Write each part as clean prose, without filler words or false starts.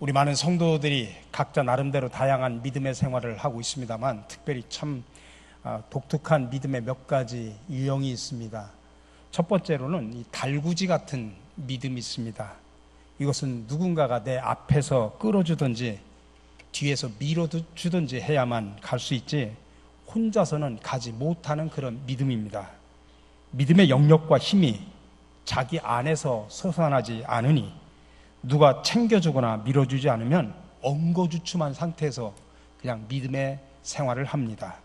우리 많은 성도들이 각자 나름대로 다양한 믿음의 생활을 하고 있습니다만 특별히 참 독특한 믿음의 몇 가지 유형이 있습니다. 첫 번째로는 이 달구지 같은 믿음이 있습니다. 이것은 누군가가 내 앞에서 끌어주든지 뒤에서 밀어주든지 해야만 갈 수 있지 혼자서는 가지 못하는 그런 믿음입니다. 믿음의 영역과 힘이 자기 안에서 솟아나지 않으니 누가 챙겨주거나 밀어주지 않으면 엉거주춤한 상태에서 그냥 믿음의 생활을 합니다.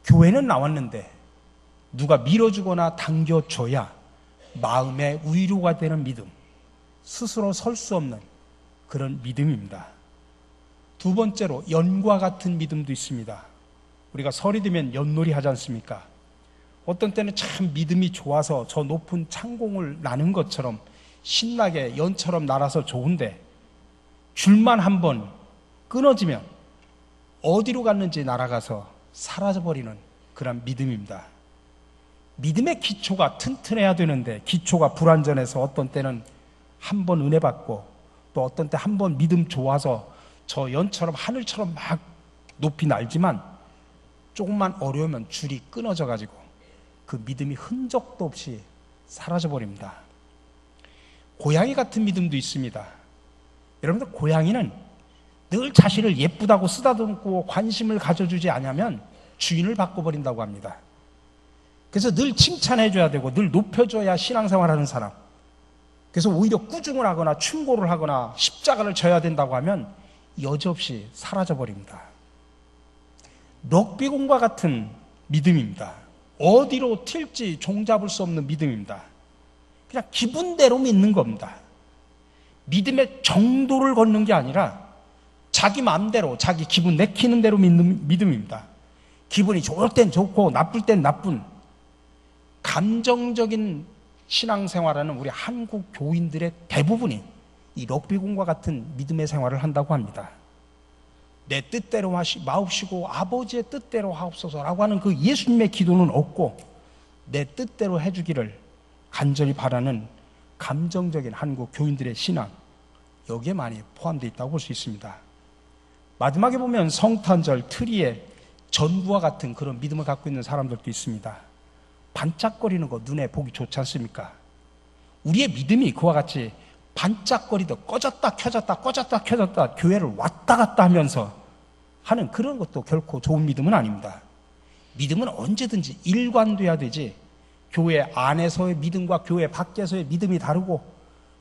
교회는 나왔는데 누가 밀어주거나 당겨줘야 마음의 위로가 되는 믿음, 스스로 설 수 없는 그런 믿음입니다. 두 번째로 연과 같은 믿음도 있습니다. 우리가 설이 되면 연놀이 하지 않습니까? 어떤 때는 참 믿음이 좋아서 저 높은 창공을 나는 것처럼 신나게 연처럼 날아서 좋은데 줄만 한번 끊어지면 어디로 갔는지 날아가서 사라져버리는 그런 믿음입니다. 믿음의 기초가 튼튼해야 되는데 기초가 불완전해서 어떤 때는 한 번 은혜 받고 또 어떤 때 한 번 믿음 좋아서 저 연처럼 하늘처럼 막 높이 날지만 조금만 어려우면 줄이 끊어져 가지고 그 믿음이 흔적도 없이 사라져 버립니다. 고양이 같은 믿음도 있습니다. 여러분들, 고양이는 늘 자신을 예쁘다고 쓰다듬고 관심을 가져주지 않으면 주인을 바꿔버린다고 합니다. 그래서 늘 칭찬해줘야 되고 늘 높여줘야 신앙생활하는 사람, 그래서 오히려 꾸중을 하거나 충고를 하거나 십자가를 져야 된다고 하면 여지없이 사라져버립니다. 럭비공과 같은 믿음입니다. 어디로 튈지 종잡을 수 없는 믿음입니다. 그냥 기분대로 믿는 겁니다. 믿음의 정도를 걷는 게 아니라 자기 마음대로 자기 기분 내키는 대로 믿는 믿음입니다. 기분이 좋을 땐 좋고 나쁠 땐 나쁜 감정적인 신앙생활하는 우리 한국 교인들의 대부분이 이 럭비공과 같은 믿음의 생활을 한다고 합니다. 내 뜻대로 마옵시고 아버지의 뜻대로 하옵소서라고 하는 그 예수님의 기도는 없고 내 뜻대로 해주기를 간절히 바라는 감정적인 한국 교인들의 신앙, 여기에 많이 포함되어 있다고 볼 수 있습니다. 마지막에 보면 성탄절 트리에 전구와 같은 그런 믿음을 갖고 있는 사람들도 있습니다. 반짝거리는 거 눈에 보기 좋지 않습니까? 우리의 믿음이 그와 같이 반짝거리듯 꺼졌다 켜졌다 꺼졌다 켜졌다 교회를 왔다 갔다 하면서 하는 그런 것도 결코 좋은 믿음은 아닙니다. 믿음은 언제든지 일관돼야 되지 교회 안에서의 믿음과 교회 밖에서의 믿음이 다르고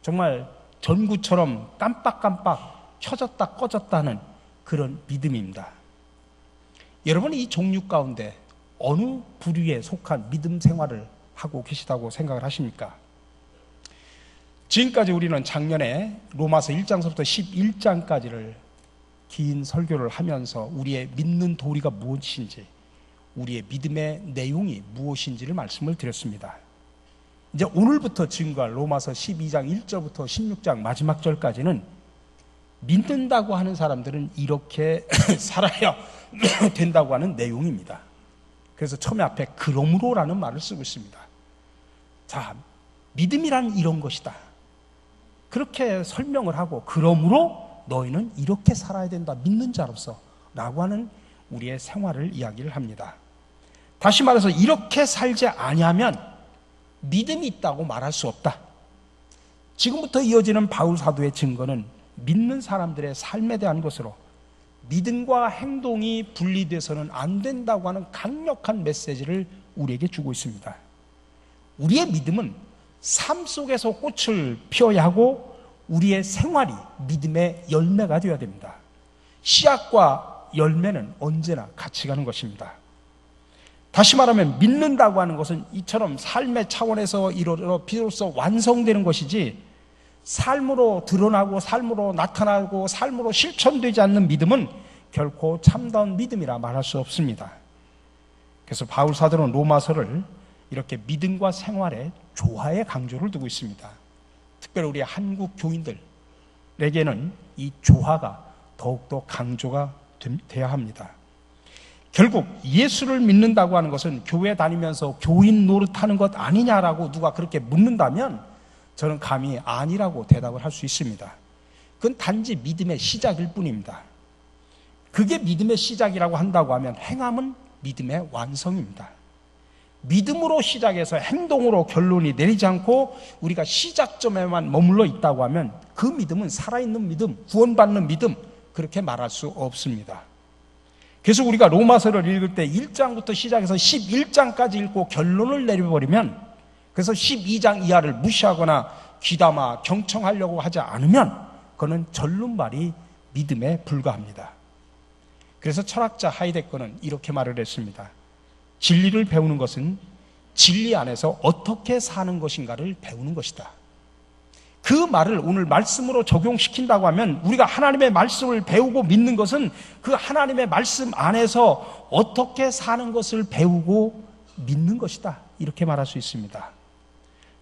정말 전구처럼 깜빡깜빡 켜졌다 꺼졌다 하는 그런 믿음입니다. 여러분, 이 종류 가운데 어느 부류에 속한 믿음 생활을 하고 계시다고 생각을 하십니까? 지금까지 우리는 작년에 로마서 1장서부터 11장까지를 긴 설교를 하면서 우리의 믿는 도리가 무엇인지, 우리의 믿음의 내용이 무엇인지를 말씀을 드렸습니다. 이제 오늘부터 지금과 로마서 12장 1절부터 16장 마지막 절까지는 믿는다고 하는 사람들은 이렇게 살아야 된다고 하는 내용입니다. 그래서 처음에 앞에 그러므로라는 말을 쓰고 있습니다. 자, 믿음이란 이런 것이다. 그렇게 설명을 하고 그러므로 너희는 이렇게 살아야 된다. 믿는 자로서 라고 하는 우리의 생활을 이야기를 합니다. 다시 말해서 이렇게 살지 아니하면 믿음이 있다고 말할 수 없다. 지금부터 이어지는 바울 사도의 증거는 믿는 사람들의 삶에 대한 것으로 믿음과 행동이 분리돼서는 안 된다고 하는 강력한 메시지를 우리에게 주고 있습니다. 우리의 믿음은 삶 속에서 꽃을 피워야 하고 우리의 생활이 믿음의 열매가 되어야 됩니다. 씨앗과 열매는 언제나 같이 가는 것입니다. 다시 말하면 믿는다고 하는 것은 이처럼 삶의 차원에서 이루어 비로소 완성되는 것이지 삶으로 드러나고 삶으로 나타나고 삶으로 실천되지 않는 믿음은 결코 참다운 믿음이라 말할 수 없습니다. 그래서 바울 사도는 로마서를 이렇게 믿음과 생활의 조화에 강조를 두고 있습니다. 특별히 우리 한국 교인들에게는 이 조화가 더욱더 강조가 돼야 합니다. 결국 예수를 믿는다고 하는 것은 교회 다니면서 교인 노릇하는 것 아니냐라고 누가 그렇게 묻는다면 저는 감히 아니라고 대답을 할 수 있습니다. 그건 단지 믿음의 시작일 뿐입니다. 그게 믿음의 시작이라고 한다고 하면 행함은 믿음의 완성입니다. 믿음으로 시작해서 행동으로 결론이 내리지 않고 우리가 시작점에만 머물러 있다고 하면 그 믿음은 살아있는 믿음, 구원받는 믿음, 그렇게 말할 수 없습니다. 그래서 우리가 로마서를 읽을 때 1장부터 시작해서 11장까지 읽고 결론을 내려버리면, 그래서 12장 이하를 무시하거나 귀담아 경청하려고 하지 않으면 그거는 절름발이 믿음에 불과합니다. 그래서 철학자 하이데거는 이렇게 말을 했습니다. 진리를 배우는 것은 진리 안에서 어떻게 사는 것인가를 배우는 것이다. 그 말을 오늘 말씀으로 적용시킨다고 하면 우리가 하나님의 말씀을 배우고 믿는 것은 그 하나님의 말씀 안에서 어떻게 사는 것을 배우고 믿는 것이다. 이렇게 말할 수 있습니다.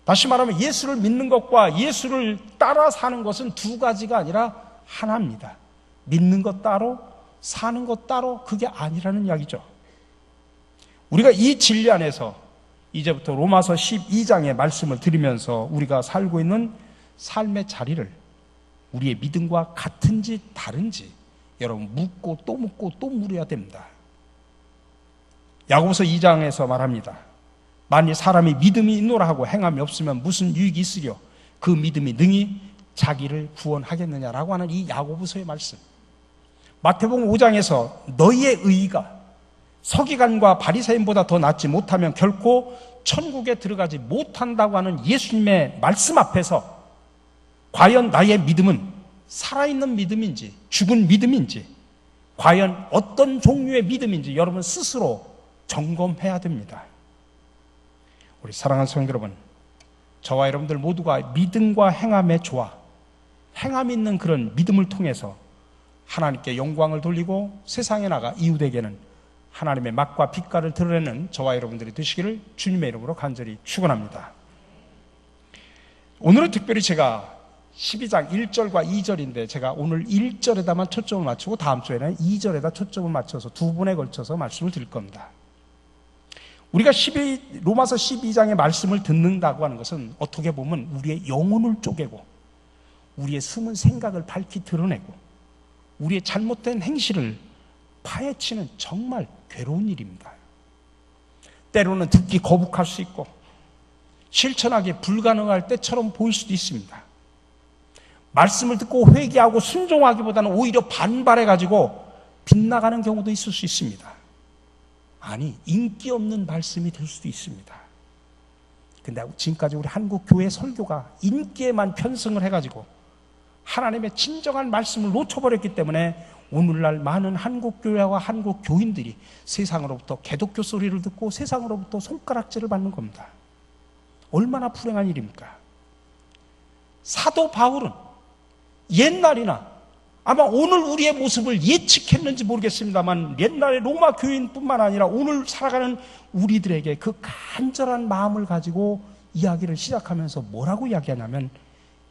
다시 말하면 예수를 믿는 것과 예수를 따라 사는 것은 두 가지가 아니라 하나입니다. 믿는 것 따로, 사는 것 따로, 그게 아니라는 이야기죠. 우리가 이 진리 안에서 이제부터 로마서 12장의 말씀을 들으면서 우리가 살고 있는 삶의 자리를 우리의 믿음과 같은지 다른지 여러분 묻고 또 묻고 또 물어야 됩니다. 야고보서 2장에서 말합니다. 만일 사람이 믿음이 있노라 하고 행함이 없으면 무슨 유익이 있으려 그 믿음이 능히 자기를 구원하겠느냐라고 하는 이 야고보서의 말씀. 마태복음 5장에서 너희의 의의가 서기관과 바리새인보다 더 낫지 못하면 결코 천국에 들어가지 못한다고 하는 예수님의 말씀 앞에서 과연 나의 믿음은 살아있는 믿음인지 죽은 믿음인지 과연 어떤 종류의 믿음인지 여러분 스스로 점검해야 됩니다. 우리 사랑하는 성도 여러분, 저와 여러분들 모두가 믿음과 행함의 조화, 행함 있는 그런 믿음을 통해서 하나님께 영광을 돌리고 세상에 나가 이웃에게는 하나님의 맛과 빛깔을 드러내는 저와 여러분들이 되시기를 주님의 이름으로 간절히 축원합니다. 오늘은 특별히 제가 12장 1절과 2절인데 제가 오늘 1절에다만 초점을 맞추고 다음 주에는 2절에다 초점을 맞춰서 두 번에 걸쳐서 말씀을 드릴 겁니다. 우리가 로마서 12장의 말씀을 듣는다고 하는 것은 어떻게 보면 우리의 영혼을 쪼개고 우리의 숨은 생각을 밝히 드러내고 우리의 잘못된 행실을 파헤치는 정말 괴로운 일입니다. 때로는 듣기 거북할 수 있고 실천하기 불가능할 때처럼 보일 수도 있습니다. 말씀을 듣고 회개하고 순종하기보다는 오히려 반발해가지고 빗나가는 경우도 있을 수 있습니다. 아니, 인기 없는 말씀이 될 수도 있습니다. 근데 지금까지 우리 한국 교회 설교가 인기에만 편승을 해가지고 하나님의 진정한 말씀을 놓쳐버렸기 때문에 오늘날 많은 한국 교회와 한국 교인들이 세상으로부터 개독교 소리를 듣고 세상으로부터 손가락질을 받는 겁니다. 얼마나 불행한 일입니까? 사도 바울은 옛날이나 아마 오늘 우리의 모습을 예측했는지 모르겠습니다만 옛날에 로마 교인뿐만 아니라 오늘 살아가는 우리들에게 그 간절한 마음을 가지고 이야기를 시작하면서 뭐라고 이야기하냐면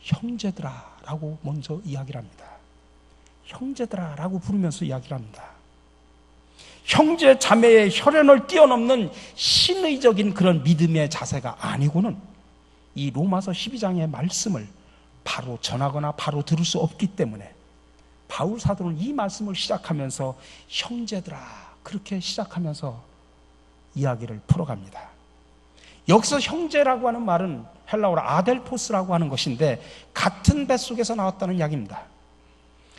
형제들아 라고 먼저 이야기를 합니다. 형제들아 라고 부르면서 이야기를 합니다. 형제 자매의 혈연을 뛰어넘는 신의적인 그런 믿음의 자세가 아니고는 이 로마서 12장의 말씀을 바로 전하거나 바로 들을 수 없기 때문에 바울 사도는 이 말씀을 시작하면서 형제들아 그렇게 시작하면서 이야기를 풀어갑니다. 여기서 형제라고 하는 말은 헬라어로 아델포스라고 하는 것인데 같은 뱃속에서 나왔다는 이야기입니다.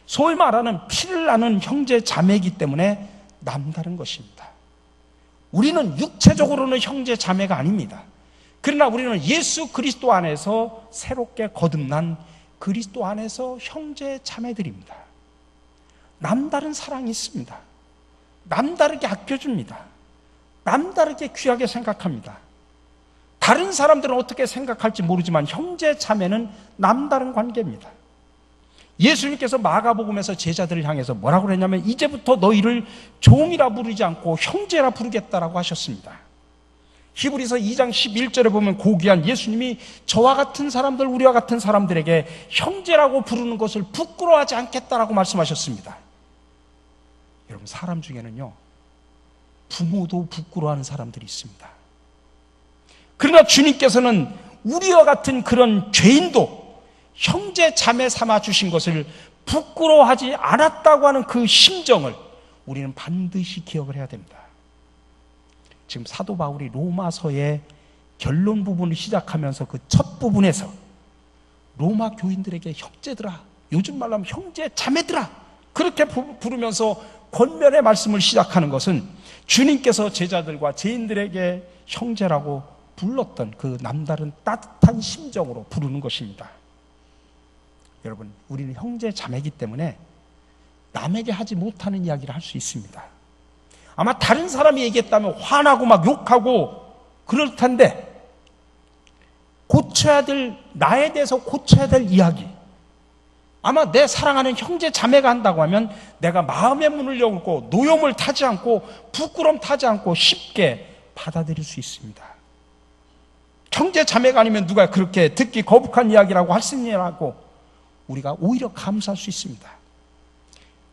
소위 말하는 피를 나는 형제 자매이기 때문에 남다른 것입니다. 우리는 육체적으로는 형제 자매가 아닙니다. 그러나 우리는 예수 그리스도 안에서 새롭게 거듭난 그리스도 안에서 형제 자매들입니다. 남다른 사랑이 있습니다. 남다르게 아껴줍니다. 남다르게 귀하게 생각합니다. 다른 사람들은 어떻게 생각할지 모르지만 형제 자매는 남다른 관계입니다. 예수님께서 마가복음에서 제자들을 향해서 뭐라고 그랬냐면 이제부터 너희를 종이라 부르지 않고 형제라 부르겠다라고 하셨습니다. 히브리서 2장 11절에 보면 고귀한 예수님이 저와 같은 사람들, 우리와 같은 사람들에게 형제라고 부르는 것을 부끄러워하지 않겠다라고 말씀하셨습니다. 여러분, 사람 중에는요 부모도 부끄러워하는 사람들이 있습니다. 그러나 주님께서는 우리와 같은 그런 죄인도 형제 자매 삼아 주신 것을 부끄러워하지 않았다고 하는 그 심정을 우리는 반드시 기억을 해야 됩니다. 지금 사도 바울이 로마서의 결론 부분을 시작하면서 그 첫 부분에서 로마 교인들에게 형제들아, 요즘 말로 하면 형제 자매들아, 그렇게 부르면서 권면의 말씀을 시작하는 것은 주님께서 제자들과 죄인들에게 형제라고 불렀던 그 남다른 따뜻한 심정으로 부르는 것입니다. 여러분, 우리는 형제 자매이기 때문에 남에게 하지 못하는 이야기를 할 수 있습니다. 아마 다른 사람이 얘기했다면 화나고 막 욕하고 그럴 텐데, 고쳐야 될, 나에 대해서 고쳐야 될 이야기, 아마 내 사랑하는 형제 자매가 한다고 하면 내가 마음의 문을 열고 노여움을 타지 않고 부끄러움 타지 않고 쉽게 받아들일 수 있습니다. 형제 자매가 아니면 누가 그렇게 듣기 거북한 이야기라고 할 수 있냐고 우리가 오히려 감사할 수 있습니다.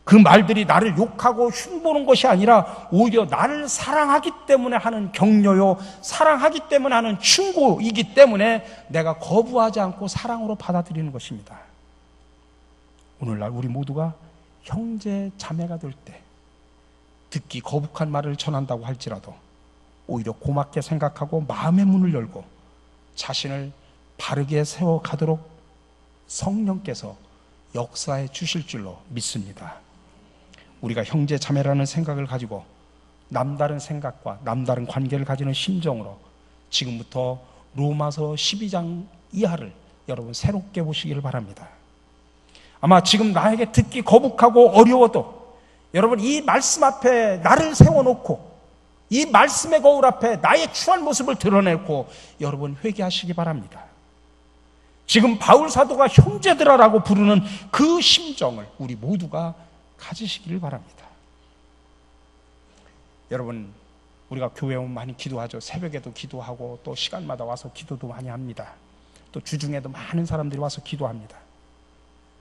그 말들이 나를 욕하고 흉보는 것이 아니라 오히려 나를 사랑하기 때문에 하는 격려요, 사랑하기 때문에 하는 충고이기 때문에 내가 거부하지 않고 사랑으로 받아들이는 것입니다. 오늘날 우리 모두가 형제 자매가 될 때 듣기 거북한 말을 전한다고 할지라도 오히려 고맙게 생각하고 마음의 문을 열고 자신을 바르게 세워가도록 성령께서 역사해 주실 줄로 믿습니다. 우리가 형제 자매라는 생각을 가지고 남다른 생각과 남다른 관계를 가지는 심정으로 지금부터 로마서 12장 이하를 여러분 새롭게 보시기를 바랍니다. 아마 지금 나에게 듣기 거북하고 어려워도 여러분 이 말씀 앞에 나를 세워놓고 이 말씀의 거울 앞에 나의 추한 모습을 드러내고 여러분 회개하시기 바랍니다. 지금 바울 사도가 형제들아라고 부르는 그 심정을 우리 모두가 가지시기를 바랍니다. 여러분, 우리가 교회 오면 많이 기도하죠. 새벽에도 기도하고 또 시간마다 와서 기도도 많이 합니다. 또 주중에도 많은 사람들이 와서 기도합니다.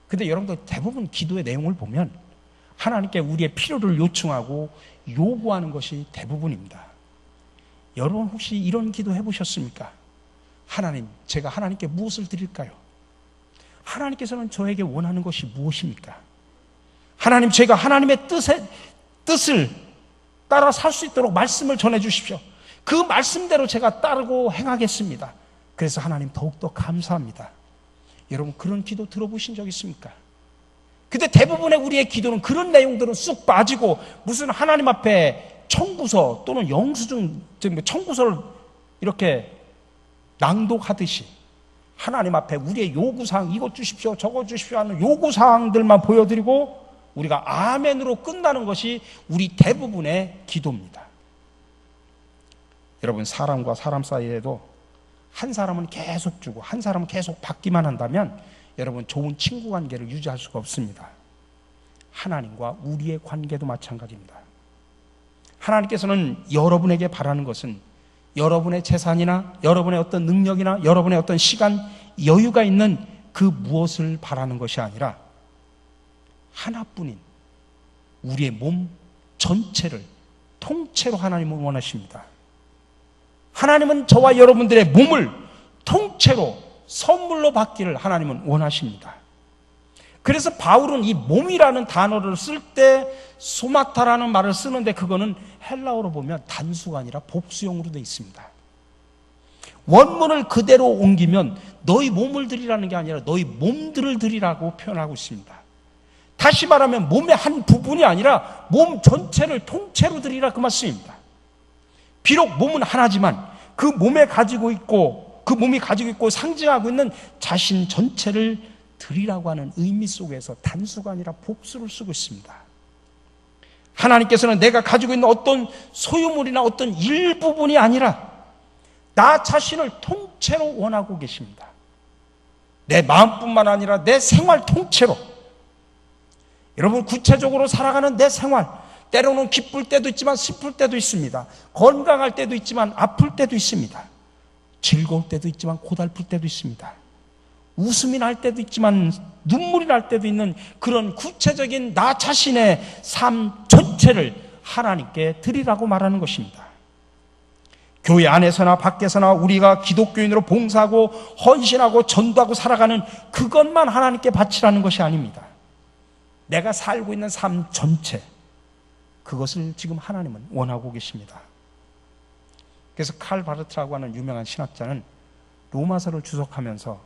근데 여러분들 대부분 기도의 내용을 보면 하나님께 우리의 필요를 요청하고 요구하는 것이 대부분입니다. 여러분 혹시 이런 기도 해보셨습니까? 하나님, 제가 하나님께 무엇을 드릴까요? 하나님께서는 저에게 원하는 것이 무엇입니까? 하나님, 제가 하나님의 뜻을 따라 살 수 있도록 말씀을 전해 주십시오. 그 말씀대로 제가 따르고 행하겠습니다. 그래서 하나님 더욱더 감사합니다. 여러분 그런 기도 들어보신 적 있습니까? 근데 대부분의 우리의 기도는 그런 내용들은 쑥 빠지고 무슨 하나님 앞에 청구서 또는 영수증, 청구서를 이렇게 낭독하듯이 하나님 앞에 우리의 요구사항, 이것 주십시오 저것 주십시오 하는 요구사항들만 보여드리고 우리가 아멘으로 끝나는 것이 우리 대부분의 기도입니다. 여러분, 사람과 사람 사이에도 한 사람은 계속 주고 한 사람은 계속 받기만 한다면 여러분 좋은 친구 관계를 유지할 수가 없습니다. 하나님과 우리의 관계도 마찬가지입니다. 하나님께서는 여러분에게 바라는 것은 여러분의 재산이나 여러분의 어떤 능력이나 여러분의 어떤 시간, 여유가 있는 그 무엇을 바라는 것이 아니라 하나뿐인 우리의 몸 전체를 통째로 하나님은 원하십니다. 하나님은 저와 여러분들의 몸을 통째로 선물로 받기를 하나님은 원하십니다. 그래서 바울은 이 몸이라는 단어를 쓸 때 소마타라는 말을 쓰는데 그거는 헬라어로 보면 단수가 아니라 복수형으로 되어 있습니다. 원문을 그대로 옮기면 너희 몸을 드리라는 게 아니라 너희 몸들을 드리라고 표현하고 있습니다. 다시 말하면 몸의 한 부분이 아니라 몸 전체를 통째로 드리라 그 말씀입니다. 비록 몸은 하나지만 그 몸이 가지고 있고 상징하고 있는 자신 전체를 드리라고 하는 의미 속에서 단수가 아니라 복수를 쓰고 있습니다. 하나님께서는 내가 가지고 있는 어떤 소유물이나 어떤 일부분이 아니라 나 자신을 통째로 원하고 계십니다. 내 마음뿐만 아니라 내 생활 통째로. 여러분, 구체적으로 살아가는 내 생활, 때로는 기쁠 때도 있지만 슬플 때도 있습니다. 건강할 때도 있지만 아플 때도 있습니다. 즐거울 때도 있지만 고달플 때도 있습니다. 웃음이 날 때도 있지만 눈물이 날 때도 있는 그런 구체적인 나 자신의 삶 전체를 하나님께 드리라고 말하는 것입니다. 교회 안에서나 밖에서나 우리가 기독교인으로 봉사하고 헌신하고 전도하고 살아가는 그것만 하나님께 바치라는 것이 아닙니다. 내가 살고 있는 삶 전체, 그것을 지금 하나님은 원하고 계십니다. 그래서 칼 바르트라고 하는 유명한 신학자는 로마서를 주석하면서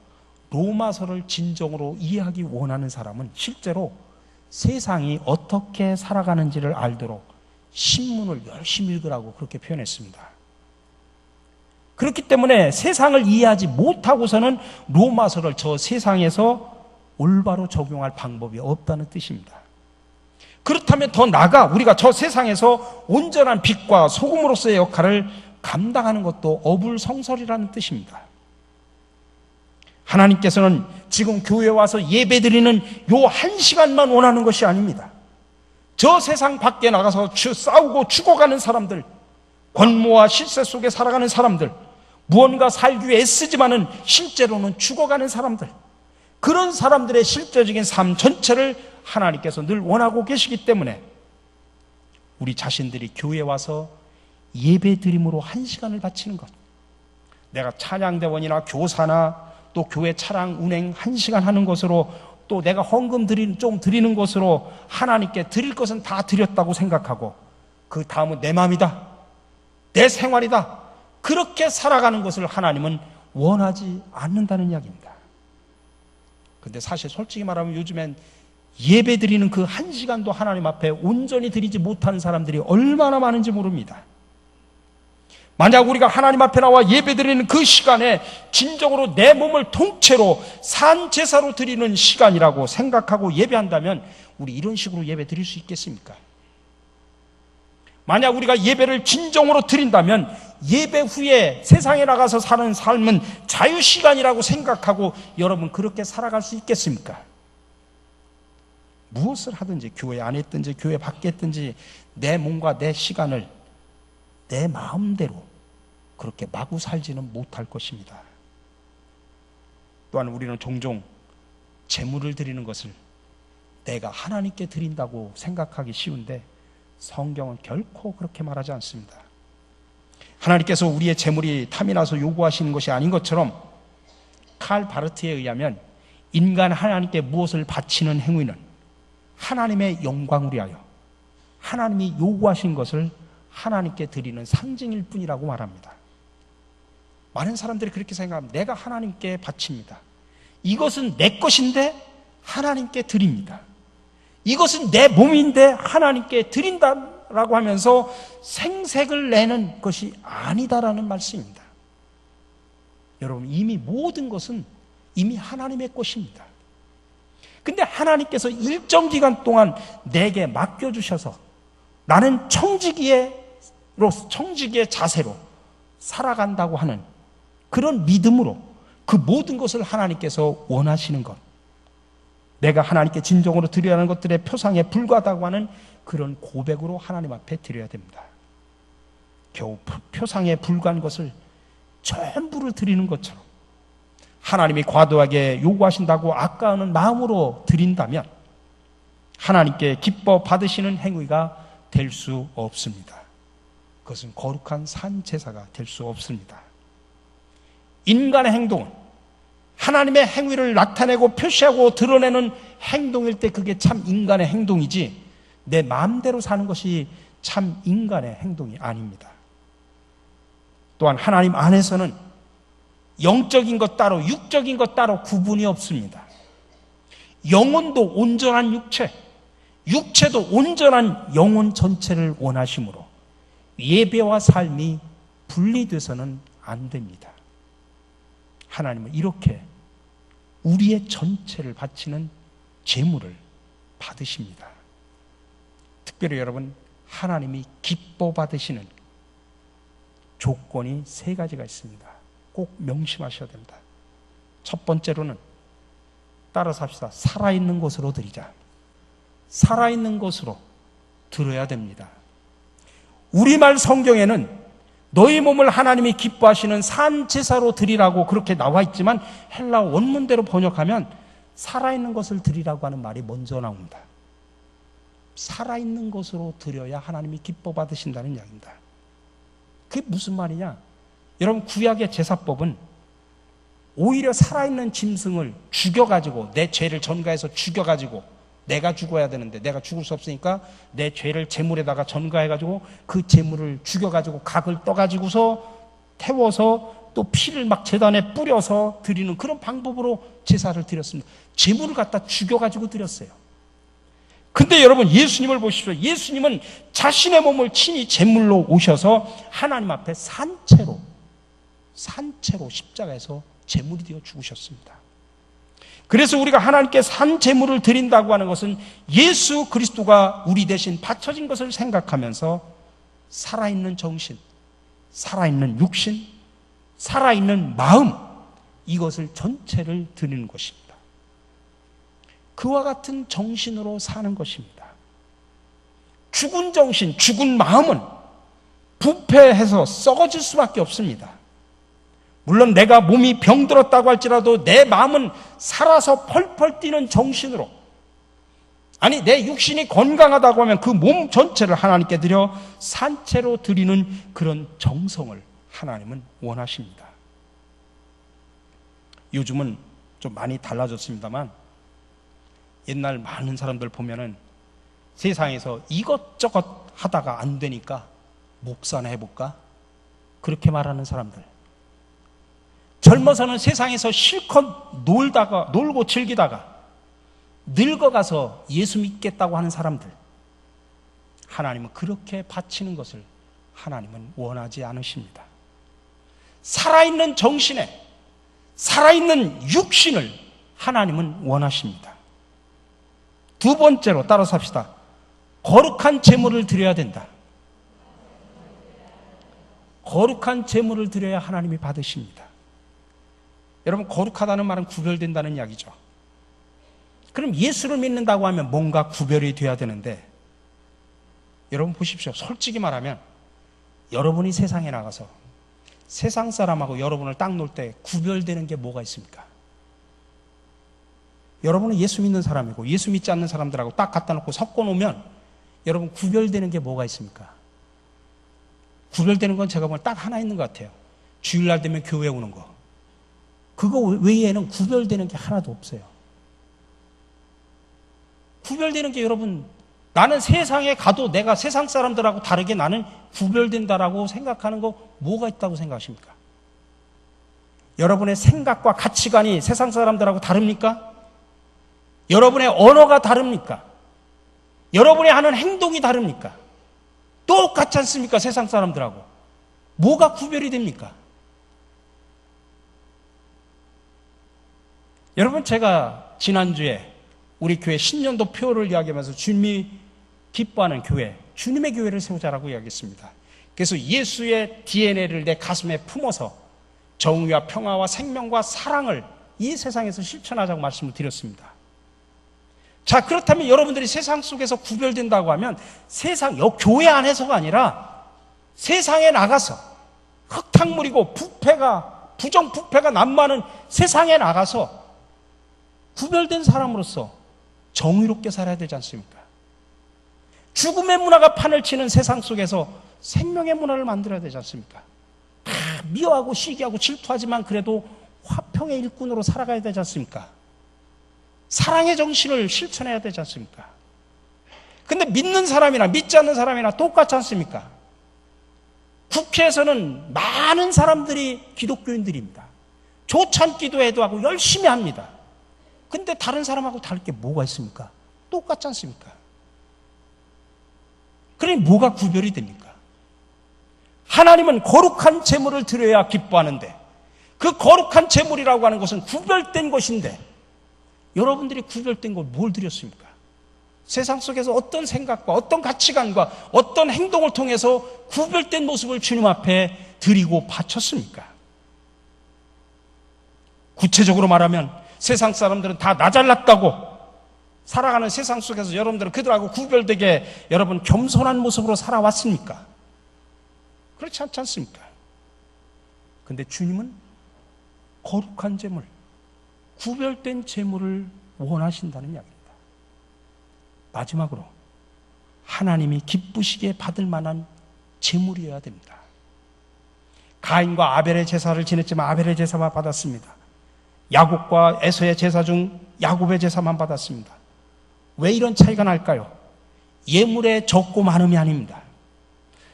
로마서를 진정으로 이해하기 원하는 사람은 실제로 세상이 어떻게 살아가는지를 알도록 신문을 열심히 읽으라고 그렇게 표현했습니다. 그렇기 때문에 세상을 이해하지 못하고서는 로마서를 저 세상에서 올바로 적용할 방법이 없다는 뜻입니다. 그렇다면 더 나아가 우리가 저 세상에서 온전한 빛과 소금으로서의 역할을 감당하는 것도 어불성설이라는 뜻입니다. 하나님께서는 지금 교회에 와서 예배드리는 요 한 시간만 원하는 것이 아닙니다. 저 세상 밖에 나가서 싸우고 죽어가는 사람들, 권모와 실세 속에 살아가는 사람들, 무언가 살기 위해 애쓰지만은 실제로는 죽어가는 사람들, 그런 사람들의 실제적인 삶 전체를 하나님께서 늘 원하고 계시기 때문에 우리 자신들이 교회에 와서 예배드림으로 한 시간을 바치는 것, 내가 찬양대원이나 교사나 또 교회 차량 운행 한 시간 하는 것으로, 또 내가 헌금 좀 드리는 것으로 하나님께 드릴 것은 다 드렸다고 생각하고 그 다음은 내 마음이다, 내 생활이다, 그렇게 살아가는 것을 하나님은 원하지 않는다는 이야기입니다. 근데 사실 솔직히 말하면 요즘엔 예배 드리는 그 한 시간도 하나님 앞에 온전히 드리지 못하는 사람들이 얼마나 많은지 모릅니다. 만약 우리가 하나님 앞에 나와 예배 드리는 그 시간에 진정으로 내 몸을 통째로 산 제사로 드리는 시간이라고 생각하고 예배한다면 우리 이런 식으로 예배 드릴 수 있겠습니까? 만약 우리가 예배를 진정으로 드린다면 예배 후에 세상에 나가서 사는 삶은 자유시간이라고 생각하고 여러분 그렇게 살아갈 수 있겠습니까? 무엇을 하든지, 교회 안에 있든지 교회 밖에 있든지 내 몸과 내 시간을 내 마음대로 그렇게 마구 살지는 못할 것입니다. 또한 우리는 종종 제물을 드리는 것을 내가 하나님께 드린다고 생각하기 쉬운데 성경은 결코 그렇게 말하지 않습니다. 하나님께서 우리의 제물이 탐이 나서 요구하시는 것이 아닌 것처럼 칼 바르트에 의하면 인간 하나님께 무엇을 바치는 행위는 하나님의 영광을 위하여 하나님이 요구하신 것을 하나님께 드리는 상징일 뿐이라고 말합니다. 많은 사람들이 그렇게 생각합니다. 내가 하나님께 바칩니다. 이것은 내 것인데 하나님께 드립니다. 이것은 내 몸인데 하나님께 드린다라고 하면서 생색을 내는 것이 아니다라는 말씀입니다. 여러분, 이미 모든 것은 이미 하나님의 것입니다. 근데 하나님께서 일정 기간 동안 내게 맡겨주셔서 나는 청지기의 자세로 살아간다고 하는 그런 믿음으로 그 모든 것을 하나님께서 원하시는 것, 내가 하나님께 진정으로 드려야 하는 것들의 표상에 불과하다고 하는 그런 고백으로 하나님 앞에 드려야 됩니다. 겨우 표상에 불과한 것을 전부를 드리는 것처럼 하나님이 과도하게 요구하신다고 아까워하는 마음으로 드린다면 하나님께 기뻐 받으시는 행위가 될 수 없습니다. 그것은 거룩한 산 제사가 될 수 없습니다. 인간의 행동은 하나님의 행위를 나타내고 표시하고 드러내는 행동일 때 그게 참 인간의 행동이지 내 마음대로 사는 것이 참 인간의 행동이 아닙니다. 또한 하나님 안에서는 영적인 것 따로 육적인 것 따로 구분이 없습니다. 영혼도 온전한 육체, 육체도 온전한 영혼 전체를 원하심으로 예배와 삶이 분리돼서는 안 됩니다. 하나님은 이렇게 우리의 전체를 바치는 제물을 받으십니다. 특별히 여러분, 하나님이 기뻐 받으시는 조건이 3가지가 있습니다. 꼭 명심하셔야 됩니다. 첫 번째로는 따라서 합시다. 살아있는 것으로 드리자. 살아있는 것으로 드려야 됩니다. 우리말 성경에는 너희 몸을 하나님이 기뻐하시는 산 제사로 드리라고 그렇게 나와 있지만 헬라 원문대로 번역하면 살아있는 것을 드리라고 하는 말이 먼저 나옵니다. 살아있는 것으로 드려야 하나님이 기뻐 받으신다는 이야기입니다. 그게 무슨 말이냐? 여러분, 구약의 제사법은 오히려 살아있는 짐승을 죽여가지고 내 죄를 전가해서 죽여가지고 내가 죽어야 되는데 내가 죽을 수 없으니까 내 죄를 제물에다가 전가해가지고 그 제물을 죽여가지고 각을 떠가지고서 태워서 또 피를 막 제단에 뿌려서 드리는 그런 방법으로 제사를 드렸습니다. 제물을 갖다 죽여가지고 드렸어요. 근데 여러분, 예수님을 보십시오. 예수님은 자신의 몸을 친히 제물로 오셔서 하나님 앞에 산채로 십자가에서 제물이 되어 죽으셨습니다. 그래서 우리가 하나님께 산 제물을 드린다고 하는 것은 예수 그리스도가 우리 대신 바쳐진 것을 생각하면서 살아있는 정신, 살아있는 육신, 살아있는 마음, 이것을 전체를 드리는 것입니다. 그와 같은 정신으로 사는 것입니다. 죽은 정신, 죽은 마음은 부패해서 썩어질 수밖에 없습니다. 물론 내가 몸이 병들었다고 할지라도 내 마음은 살아서 펄펄 뛰는 정신으로, 아니 내 육신이 건강하다고 하면 그 몸 전체를 하나님께 드려 산채로 드리는 그런 정성을 하나님은 원하십니다. 요즘은 좀 많이 달라졌습니다만 옛날 많은 사람들 보면은 세상에서 이것저것 하다가 안 되니까 목사나 해볼까? 그렇게 말하는 사람들. 젊어서는 세상에서 실컷 놀고 즐기다가 늙어가서 예수 믿겠다고 하는 사람들. 하나님은 그렇게 바치는 것을 하나님은 원하지 않으십니다. 살아있는 정신에 살아있는 육신을 하나님은 원하십니다. 두 번째로 따라서 합시다. 거룩한 제물을 드려야 된다. 거룩한 제물을 드려야 하나님이 받으십니다. 여러분, 거룩하다는 말은 구별된다는 이야기죠. 그럼 예수를 믿는다고 하면 뭔가 구별이 돼야 되는데, 여러분 보십시오. 솔직히 말하면 여러분이 세상에 나가서 세상 사람하고 여러분을 딱 놓을 때 구별되는 게 뭐가 있습니까? 여러분은 예수 믿는 사람이고 예수 믿지 않는 사람들하고 딱 갖다 놓고 섞어 놓으면 여러분 구별되는 게 뭐가 있습니까? 구별되는 건 제가 보면 딱 하나 있는 것 같아요. 주일날 되면 교회 오는 거. 그거 외에는 구별되는 게 하나도 없어요. 구별되는 게 여러분, 나는 세상에 가도 내가 세상 사람들하고 다르게 나는 구별된다라고 생각하는 거 뭐가 있다고 생각하십니까? 여러분의 생각과 가치관이 세상 사람들하고 다릅니까? 여러분의 언어가 다릅니까? 여러분의 하는 행동이 다릅니까? 똑같지 않습니까? 세상 사람들하고. 뭐가 구별이 됩니까? 여러분, 제가 지난주에 우리 교회 신년도 표를 이야기하면서 주님이 기뻐하는 교회, 주님의 교회를 세우자라고 이야기했습니다. 그래서 예수의 DNA를 내 가슴에 품어서 정의와 평화와 생명과 사랑을 이 세상에서 실천하자고 말씀을 드렸습니다. 자, 그렇다면 여러분들이 세상 속에서 구별된다고 하면 교회 안에서가 아니라 세상에 나가서 흙탕물이고 부정부패가 난무하는 세상에 나가서 구별된 사람으로서 정의롭게 살아야 되지 않습니까? 죽음의 문화가 판을 치는 세상 속에서 생명의 문화를 만들어야 되지 않습니까? 다 미워하고 시기하고 질투하지만 그래도 화평의 일꾼으로 살아가야 되지 않습니까? 사랑의 정신을 실천해야 되지 않습니까? 근데 믿는 사람이나 믿지 않는 사람이나 똑같지 않습니까? 국회에서는 많은 사람들이 기독교인들입니다. 조찬기도 해도 하고 열심히 합니다. 근데 다른 사람하고 다를 게 뭐가 있습니까? 똑같지 않습니까? 그러니 뭐가 구별이 됩니까? 하나님은 거룩한 제물을 드려야 기뻐하는데 그 거룩한 제물이라고 하는 것은 구별된 것인데 여러분들이 구별된 걸 뭘 드렸습니까? 세상 속에서 어떤 생각과 어떤 가치관과 어떤 행동을 통해서 구별된 모습을 주님 앞에 드리고 바쳤습니까? 구체적으로 말하면 세상 사람들은 다 나 잘났다고 살아가는 세상 속에서 여러분들은 그들하고 구별되게 여러분 겸손한 모습으로 살아왔습니까? 그렇지 않지 않습니까? 근데 주님은 거룩한 제물, 구별된 제물을 원하신다는 이야기입니다. 마지막으로 하나님이 기쁘시게 받을 만한 제물이어야 됩니다. 가인과 아벨의 제사를 지냈지만 아벨의 제사만 받았습니다. 야곱과 에서의 제사 중 야곱의 제사만 받았습니다. 왜 이런 차이가 날까요? 예물의 적고 많음이 아닙니다.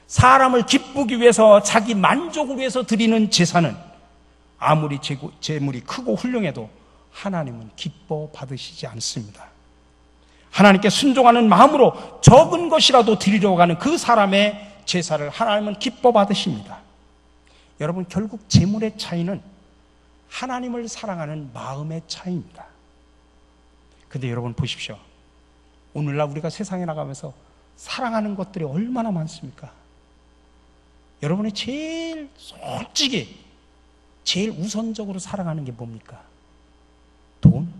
사람을 기쁘기 위해서, 자기 만족을 위해서 드리는 제사는 아무리 재물이 크고 훌륭해도 하나님은 기뻐 받으시지 않습니다. 하나님께 순종하는 마음으로 적은 것이라도 드리려고 하는 그 사람의 제사를 하나님은 기뻐 받으십니다. 여러분, 결국 재물의 차이는 하나님을 사랑하는 마음의 차이입니다. 근데 여러분 보십시오. 오늘날 우리가 세상에 나가면서 사랑하는 것들이 얼마나 많습니까? 여러분이 제일 솔직히 제일 우선적으로 사랑하는 게 뭡니까? 돈?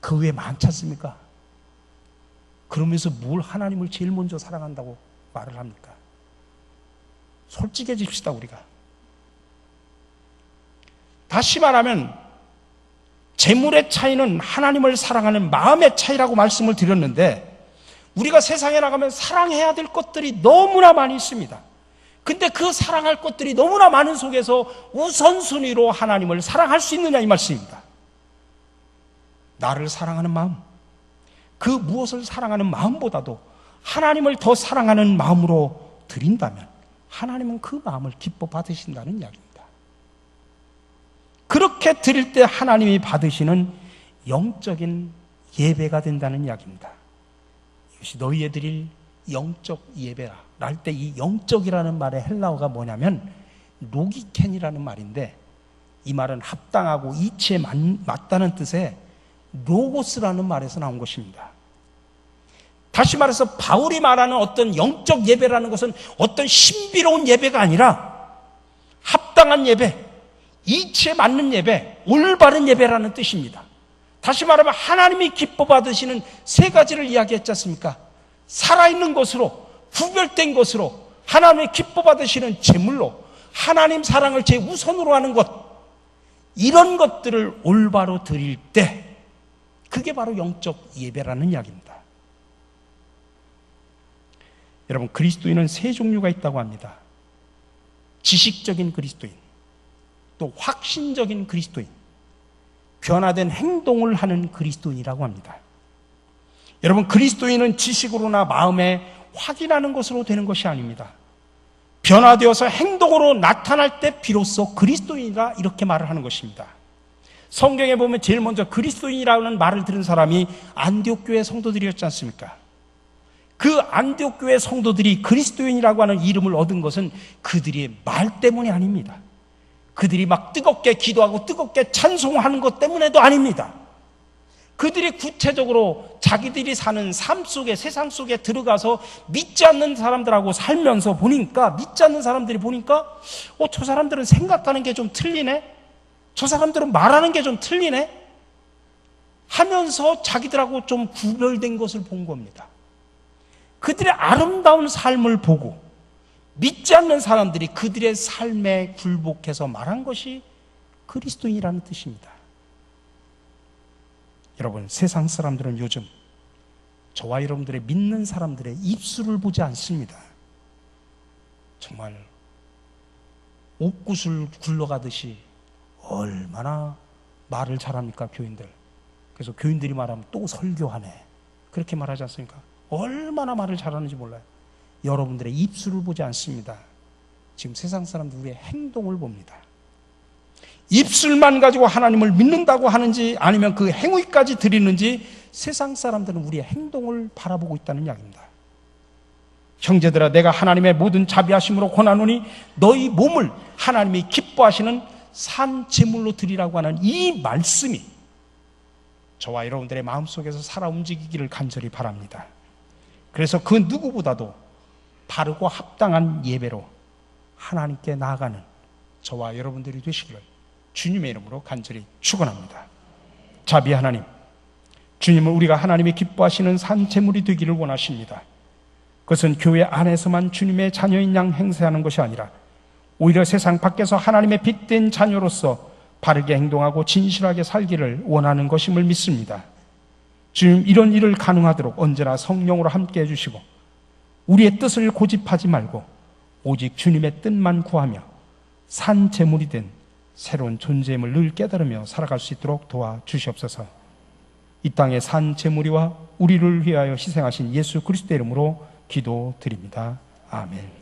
그 외에 많지 않습니까? 그러면서 뭘 하나님을 제일 먼저 사랑한다고 말을 합니까? 솔직해집시다, 우리가. 다시 말하면 재물의 차이는 하나님을 사랑하는 마음의 차이라고 말씀을 드렸는데, 우리가 세상에 나가면 사랑해야 될 것들이 너무나 많이 있습니다. 근데 그 사랑할 것들이 너무나 많은 속에서 우선순위로 하나님을 사랑할 수 있느냐, 이 말씀입니다. 나를 사랑하는 마음, 그 무엇을 사랑하는 마음보다도 하나님을 더 사랑하는 마음으로 드린다면 하나님은 그 마음을 기뻐 받으신다는 이야기입니다. 그렇게 드릴 때 하나님이 받으시는 영적인 예배가 된다는 이야기입니다. 이것이 너희에 드릴 영적 예배라 할 때, 이 영적이라는 말의 헬라어가 뭐냐면 로기켄이라는 말인데, 이 말은 합당하고 이치에 맞다는 뜻의 로고스라는 말에서 나온 것입니다. 다시 말해서 바울이 말하는 어떤 영적 예배라는 것은 어떤 신비로운 예배가 아니라 합당한 예배, 이치에 맞는 예배, 올바른 예배라는 뜻입니다. 다시 말하면 하나님이 기뻐 받으시는 세 가지를 이야기했지 않습니까? 살아있는 것으로, 구별된 것으로, 하나님이 기뻐 받으시는 제물로, 하나님 사랑을 제우선으로 하는 것, 이런 것들을 올바로 드릴 때 그게 바로 영적 예배라는 이야기입니다. 여러분, 그리스도인은 세 종류가 있다고 합니다. 지식적인 그리스도인, 또 확신적인 그리스도인, 변화된 행동을 하는 그리스도인이라고 합니다. 여러분, 그리스도인은 지식으로나 마음에 확인하는 것으로 되는 것이 아닙니다. 변화되어서 행동으로 나타날 때 비로소 그리스도인이라 이렇게 말을 하는 것입니다. 성경에 보면 제일 먼저 그리스도인이라는 말을 들은 사람이 안디옥 교회 성도들이었지 않습니까? 그 안디옥 교회 성도들이 그리스도인이라고 하는 이름을 얻은 것은 그들의 말 때문이 아닙니다. 그들이 막 뜨겁게 기도하고 뜨겁게 찬송하는 것 때문에도 아닙니다. 그들이 구체적으로 자기들이 사는 삶 속에, 세상 속에 들어가서 믿지 않는 사람들하고 살면서 보니까, 믿지 않는 사람들이 보니까 저 사람들은 생각하는 게 좀 틀리네, 저 사람들은 말하는 게 좀 틀리네 하면서 자기들하고 좀 구별된 것을 본 겁니다. 그들의 아름다운 삶을 보고 믿지 않는 사람들이 그들의 삶에 굴복해서 말한 것이 그리스도인이라는 뜻입니다. 여러분, 세상 사람들은 요즘 저와 여러분들의 믿는 사람들의 입술을 보지 않습니다. 정말 옥구슬 굴러가듯이 얼마나 말을 잘합니까, 교인들. 그래서 교인들이 말하면 또 설교하네, 그렇게 말하지 않습니까? 얼마나 말을 잘하는지 몰라요. 여러분들의 입술을 보지 않습니다. 지금 세상 사람들 우리의 행동을 봅니다. 입술만 가지고 하나님을 믿는다고 하는지 아니면 그 행위까지 드리는지 세상 사람들은 우리의 행동을 바라보고 있다는 이야기입니다. 형제들아, 내가 하나님의 모든 자비하심으로 권하노니 너희 몸을 하나님이 기뻐하시는 산 제물로 드리라고 하는 이 말씀이 저와 여러분들의 마음속에서 살아 움직이기를 간절히 바랍니다. 그래서 그 누구보다도 바르고 합당한 예배로 하나님께 나아가는 저와 여러분들이 되시기를 주님의 이름으로 간절히 축원합니다. 자비 하나님, 주님은 우리가 하나님이 기뻐하시는 산 제물이 되기를 원하십니다. 그것은 교회 안에서만 주님의 자녀인 양 행세하는 것이 아니라 오히려 세상 밖에서 하나님의 빛된 자녀로서 바르게 행동하고 진실하게 살기를 원하는 것임을 믿습니다. 주님, 이런 일을 가능하도록 언제나 성령으로 함께 해주시고 우리의 뜻을 고집하지 말고 오직 주님의 뜻만 구하며 산 제물이 된 새로운 존재임을 늘 깨달으며 살아갈 수 있도록 도와주시옵소서. 이 땅의 산 제물이와 우리를 위하여 희생하신 예수 그리스도의 이름으로 기도드립니다. 아멘.